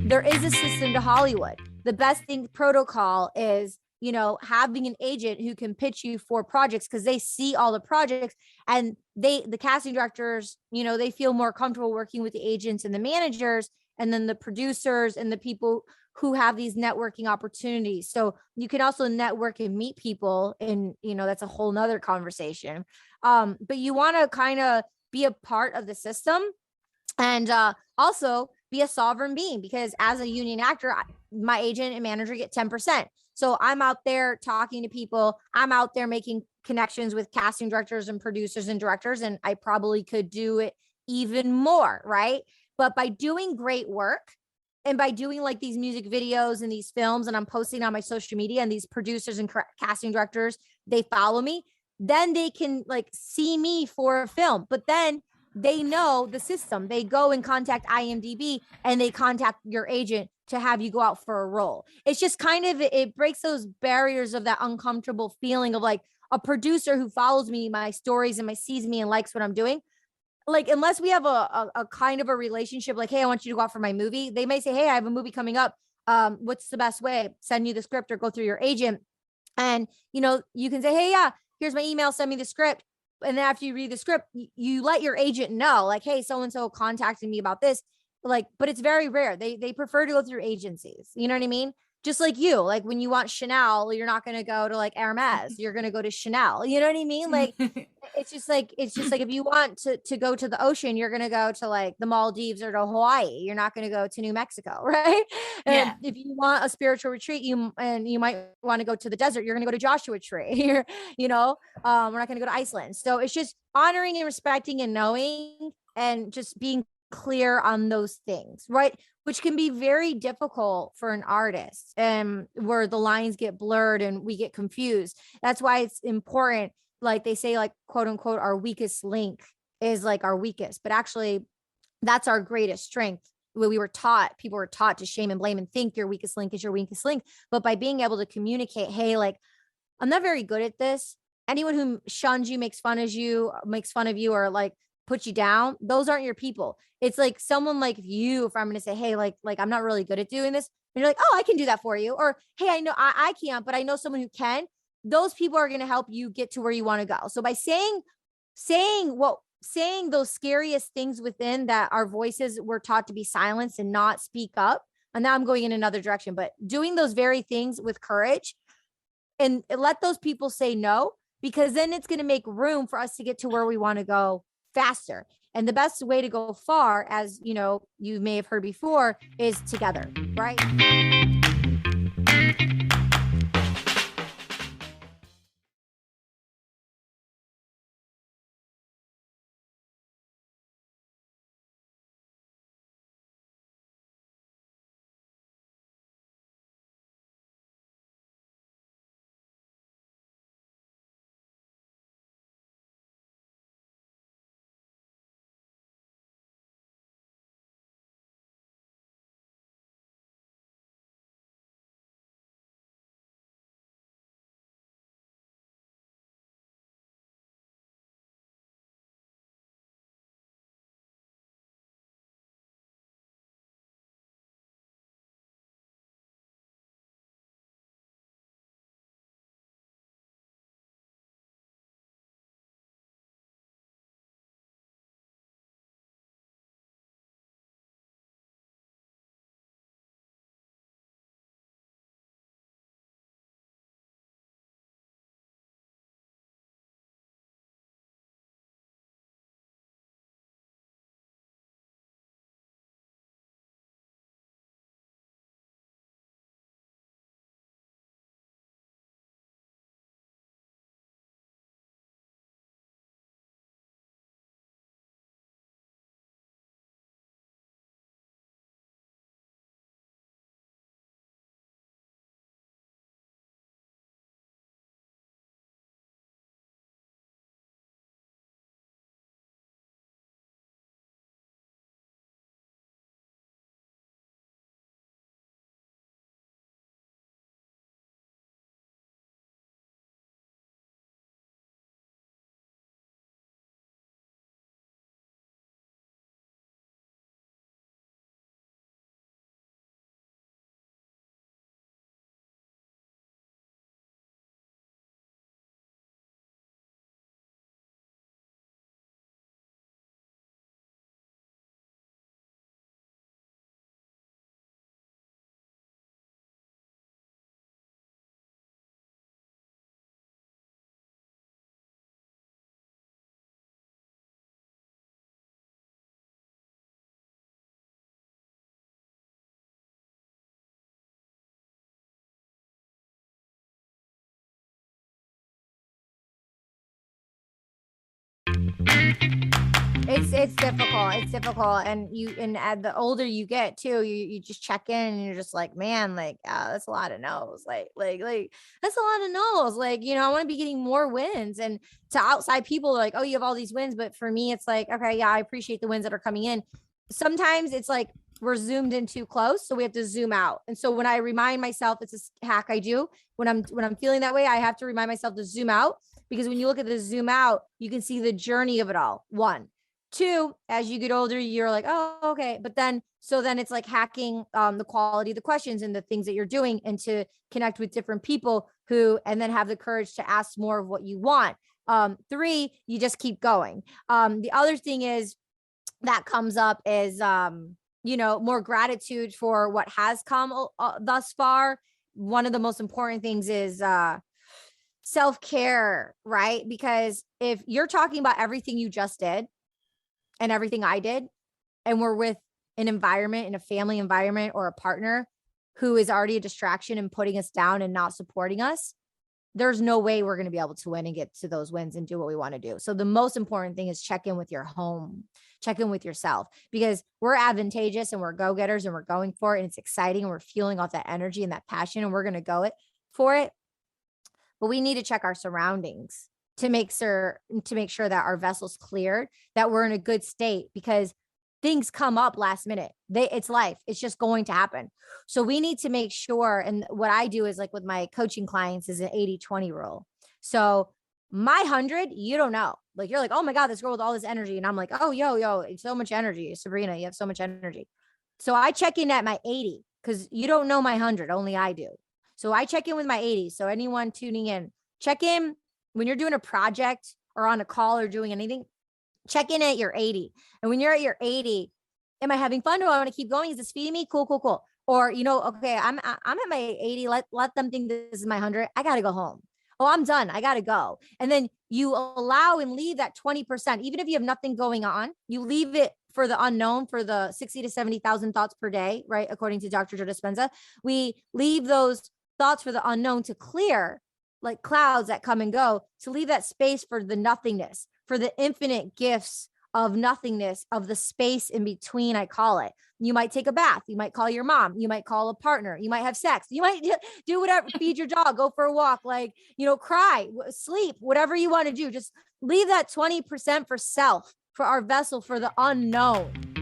There is a system to Hollywood. The best thing protocol is, having an agent who can pitch you for projects because they see all the projects, and the casting directors, they feel more comfortable working with the agents and the managers, and then the producers and the people who have these networking opportunities. So you can also network and meet people, and that's a whole nother conversation. But you want to kind of be a part of the system, and also be a sovereign being, because as a union actor, my agent and manager get 10%. So I'm out there talking to people. I'm out there making connections with casting directors and producers and directors, and I probably could do it even more, right? But by doing great work, and by doing like these music videos and these films, and I'm posting on my social media, and these producers and casting directors, they follow me, then they can like see me for a film. But then they know the system. They go and contact IMDb, and they contact your agent to have you go out for a role. It's just kind of, it breaks those barriers of that uncomfortable feeling of like a producer who follows me, my stories, and sees me and likes what I'm doing. Like, unless we have a kind of a relationship, like, hey, I want you to go out for my movie. They may say, hey, I have a movie coming up. What's the best way? Send you the script or go through your agent. And, you can say, hey, yeah, here's my email, send me the script. And then after you read the script, you let your agent know, like, hey, so-and-so contacted me about this. Like, but it's very rare. They prefer to go through agencies. You know what I mean? Just like you, like when you want Chanel, you're not going to go to like Hermes, you're going to go to Chanel. You know what I mean? Like, it's just like if you want to go to the ocean, you're going to go to like the Maldives or to Hawaii. You're not going to go to New Mexico, right? And Yeah. if you want a spiritual retreat, you might want to go to the desert. You're going to go to Joshua Tree. We're not going to go to Iceland. So it's just honoring and respecting and knowing, and just being clear on those things, right? Which can be very difficult for an artist, and where the lines get blurred and we get confused. That's why it's important, like they say, like, quote unquote, our weakest link is like our weakest, but actually that's our greatest strength. When people were taught to shame and blame and think your weakest link is your weakest link. But by being able to communicate, hey, like, I'm not very good at this. Anyone who shuns you, makes fun of you, or like puts you down, those aren't your people. It's like someone like you, if I'm going to say, hey, like I'm not really good at doing this, and you're like, oh, I can do that for you. Or, hey, I know I can't, but I know someone who can. Those people are going to help you get to where you want to go. So by saying those scariest things within, that our voices were taught to be silenced and not speak up. And now I'm going in another direction, but doing those very things with courage, and let those people say no, because then it's going to make room for us to get to where we want to go faster. And the best way to go far, as you may have heard before, is together, right? It's difficult. It's difficult. And the older you get too, you just check in and you're just like, man, like, that's a lot of no's. Like that's a lot of no's. Like, I want to be getting more wins. And to outside people, like, oh, you have all these wins. But for me, it's like, okay, yeah, I appreciate the wins that are coming in. Sometimes it's like we're zoomed in too close, so we have to zoom out. And so when I remind myself, it's a hack I do when I'm feeling that way, I have to remind myself to zoom out, because when you look at the zoom out, you can see the journey of it all. One. Two, as you get older, you're like, oh, okay. But then it's like hacking the quality of the questions and the things that you're doing, and to connect with different people and then have the courage to ask more of what you want. Three, you just keep going. The other thing is that comes up is, more gratitude for what has come thus far. One of the most important things is self-care, right? Because if you're talking about everything you just did, and everything I did, and we're with an environment, in a family environment, or a partner who is already a distraction and putting us down and not supporting us, there's no way we're going to be able to win and get to those wins and do what we want to do. So the most important thing is check in with your home, check in with yourself, because we're advantageous and we're go-getters and we're going for it. And it's exciting. And we're feeling off that energy and that passion, and we're going to go for it. But we need to check our surroundings to make sure that our vessel's cleared, that we're in a good state, because things come up last minute. It's life. It's just going to happen. So we need to make sure. And what I do is, like with my coaching clients, is an 80-20 rule. So my 100, you don't know. Like, you're like, oh my God, this girl with all this energy. And I'm like, oh, yo, it's so much energy. Sabrina, you have so much energy. So I check in at my 80, because you don't know my 100, only I do. So I check in with my 80. So anyone tuning in, check in when you're doing a project or on a call or doing anything, check in at your 80. And when you're at your 80, am I having fun? Do I want to keep going? Is this feeding me? Cool. Or, okay, I'm at my 80. Let them think this is my 100. I got to go home. Oh, I'm done. I got to go. And then you allow and leave that 20%, even if you have nothing going on, you leave it for the unknown, for the 60 to 70,000 thoughts per day, right? According to Dr. Joe Dispenza, we leave those thoughts for the unknown to clear, like clouds that come and go, to leave that space for the nothingness, for the infinite gifts of nothingness, of the space in between, I call it. You might take a bath. You might call your mom. You might call a partner. You might have sex. You might do whatever, feed your dog, go for a walk, cry, sleep, whatever you want to do. Just leave that 20% for self, for our vessel, for the unknown.